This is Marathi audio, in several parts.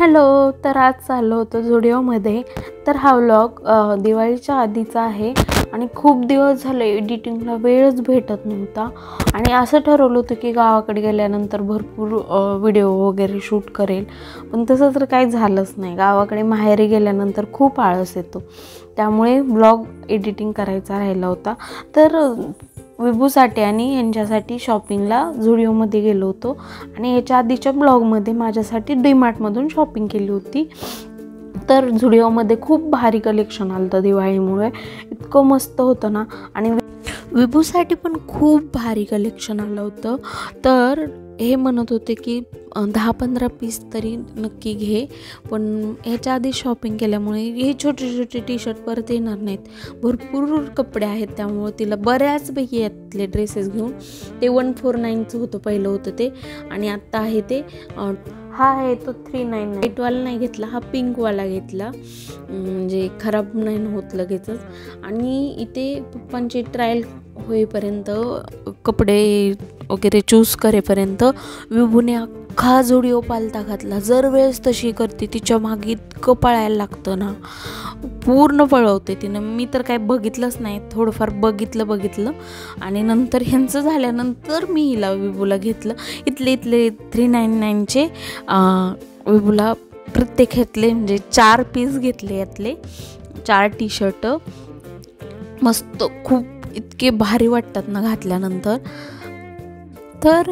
हॅलो. तर आज चाललो होतो झुडिओमध्ये. तर हा व्लॉग दिवाळीच्या आधीचा आहे आणि खूप दिवस झाले एडिटिंगला वेळच भेटत नव्हता आणि असं ठरवलं होतं की गावाकडे गेल्यानंतर भरपूर व्हिडिओ वगैरे शूट करेल, पण तसं तर काही झालंच नाही. गावाकडे माहेरी गेल्यानंतर खूप आळस येतो, त्यामुळे व्लॉग एडिटिंग करायचा राहिला होता. तर विभूसाठी आणि यांच्यासाठी शॉपिंगला झुडिओमध्ये गेलो होतो आणि याच्या आधीच्या ब्लॉगमध्ये माझ्यासाठी डीमार्टमधून शॉपिंग केली होती. तर झुडिओमध्ये खूप भारी कलेक्शन आलं होतं दिवाळीमुळे, इतकं मस्त होतं ना. आणि विभूसाठी पण खूप भारी कलेक्शन आलं होतं. तर हे म्हणत होते की 10-15 पीस तरी नक्की घे, पण ह्याच्या आधी शॉपिंग केल्यामुळे हे छोटे छोटे टी शर्ट परत येणार नाहीत. भरपूर कपडे आहेत, त्यामुळे तिला बऱ्याचपैकी यातले ड्रेसेस घेऊन ते 149चं होतं, पहिलं होतं ते, आणि आत्ता आहे ते हा आहे तो 399. व्हाईटवाला नाही घेतला, हा पिंकवाला घेतला, म्हणजे खराब नाही होत लगेचच. आणि इथे पप्पांची ट्रायल होईपर्यंत, कपडे वगैरे चूज करेपर्यंत विभूने अख्खा झुडिओ पालथा घातला. जर वेळेस तशी करते, तिच्या मागे इतकं पळायला लागतं ना, पूर्ण पळवते तिनं. मी तर काय बघितलंच नाही, थोडंफार बघितलं आणि नंतर ह्यांचं झाल्यानंतर मी हिला विभूला घेतलं. इथले 399चे विभूला प्रत्येक घेतले, म्हणजे 4 पीस घेतले, यातले 4 टी शर्ट मस्त, खूप इतके भारी वाटतात ना घातल्यानंतर. तर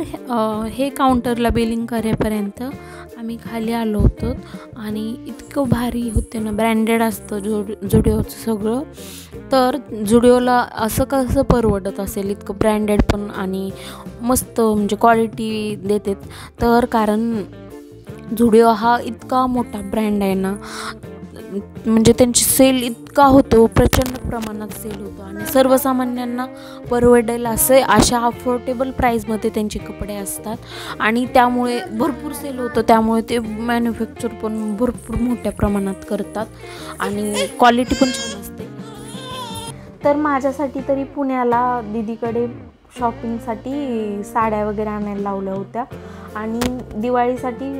हे काउंटरला बिलिंग करेपर्यंत आम्ही खाली आलो होतो आणि इतकं भारी होते ना, ब्रँडेड असतं झुडिओचं सगळं. तर झुडिओला असं कसं परवडत असेल इतकं ब्रँडेड पण आणि मस्त, म्हणजे क्वालिटी देते. तर कारण झुडिओ हा इतका मोठा ब्रँड आहे ना, म्हणजे त्यांची सेल इतका होतो, प्रचंड प्रमाणात सेल होतो आणि सर्वसामान्यांना परवडेल अशा अफोर्डेबल प्राईजमध्ये त्यांचे कपडे असतात आणि त्यामुळे भरपूर सेल होतं. त्यामुळे ते मॅन्युफॅक्चर पण भरपूर मोठ्या प्रमाणात करतात आणि क्वालिटी पण छान असते. तर माझ्यासाठी तरी पुण्याला दीदीकडे शॉपिंगसाठी साड्या वगैरे आणायला लावल्या होत्या आणि दिवाळीसाठी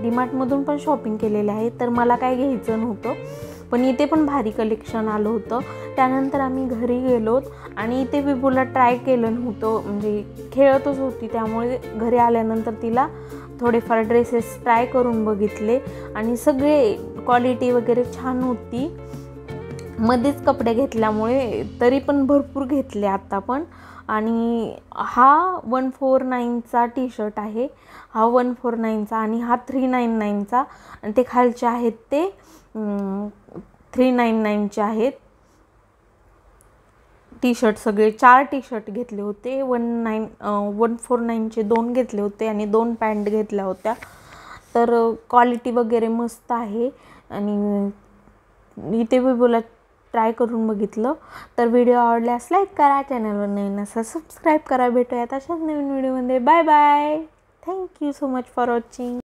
डीमार्टमधून पण शॉपिंग केलेलं आहे. तर मला काय घ्यायचं नव्हतं, पण इथे पण भारी कलेक्शन आलं होतं. त्यानंतर आम्ही घरी गेलो आणि इथे विभूला ट्राय केलं नव्हतं, म्हणजे खेळतच होती, त्यामुळे घरी आल्यानंतर तिला थोडेफार ड्रेसेस ट्राय करून बघितले आणि सगळे क्वालिटी वगैरे छान होती. मध्येच कपडे घेतल्यामुळे तरी पण भरपूर घेतले आत्ता पण. आणि हा 149चा टी शर्ट आहे, हा 149चा आणि हा 399चा, आणि ते खालचे आहेत ते 399चे आहेत टी शर्ट. सगळे 4 टी शर्ट घेतले होते. 149चे 2 घेतले होते आणि 2 पॅन्ट घेतल्या होत्या. तर क्वालिटी वगैरे मस्त आहे आणि इथे विभूला ट्राय करून बघितलं. तर व्हिडिओ आवडल्यास लाईक करा, चॅनलवर नवीन असा सबस्क्राईब करा. भेटूयात अशाच नवीन व्हिडिओमध्ये. Bye bye. Thank you so much for watching.